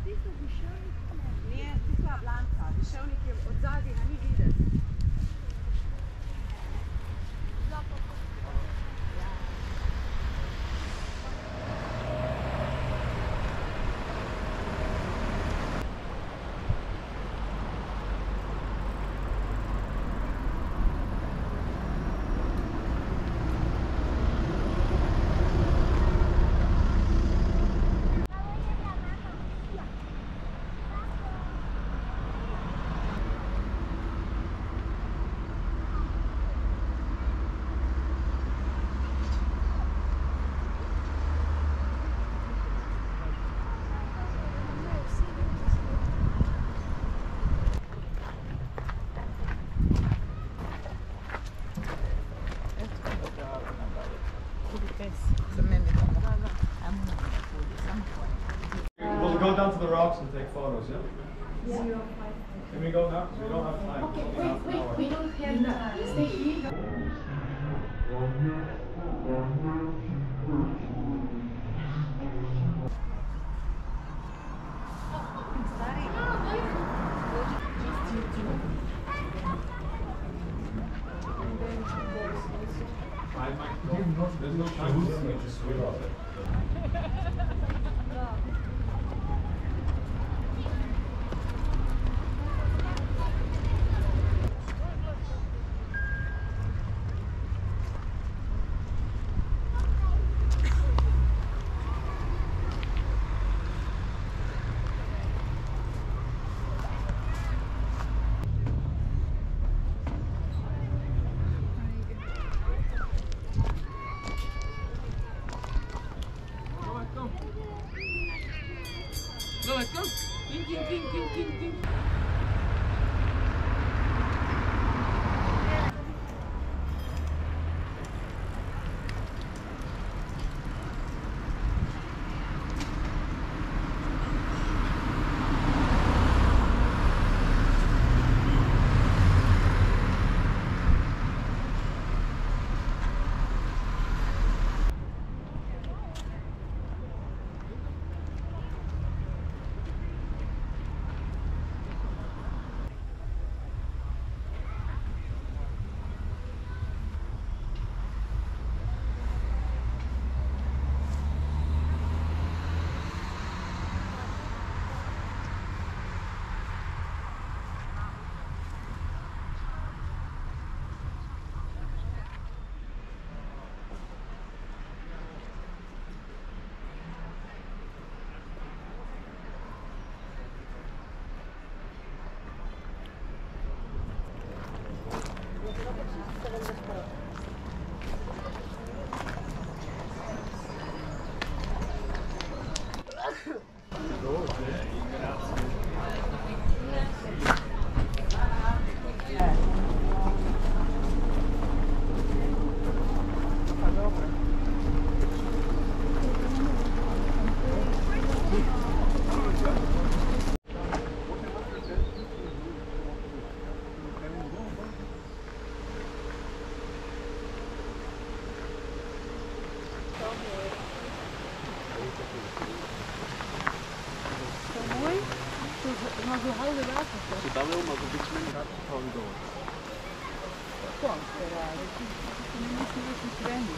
Nije tista blanca, diševnik je od zadnji, ga ni videti. We'll go down to the rocks and take photos, yeah? Can we go now? Because we don't have time. Okay, Only half an hour. we don't have time. Stay here. There's no time to just swim off it. Go, let's go. Ding, ding, ding, ding, ding, ding. Maar zo houden we water. Als je dat wil, maar zo'n beetje minder gaat, gaan we door. Kom, dat is niet meer te trainen.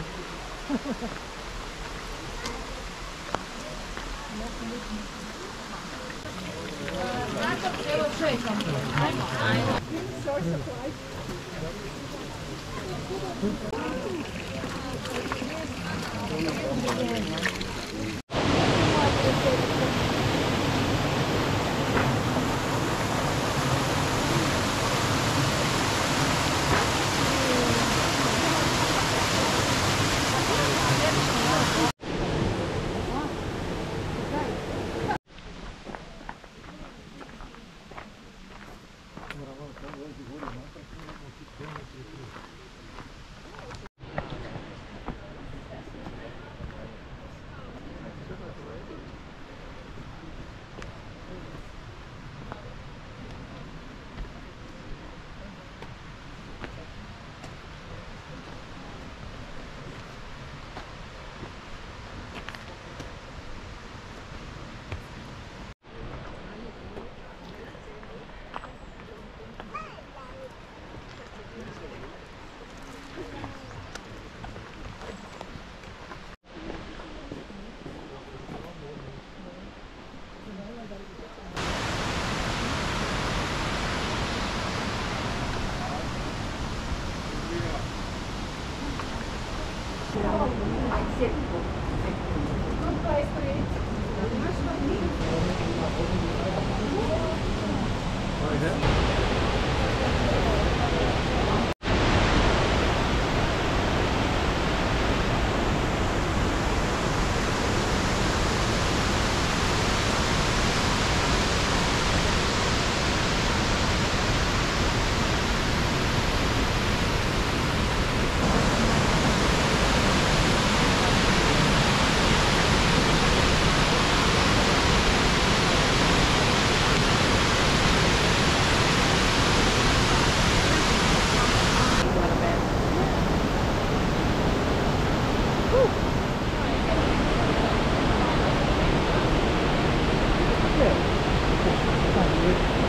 看鱼。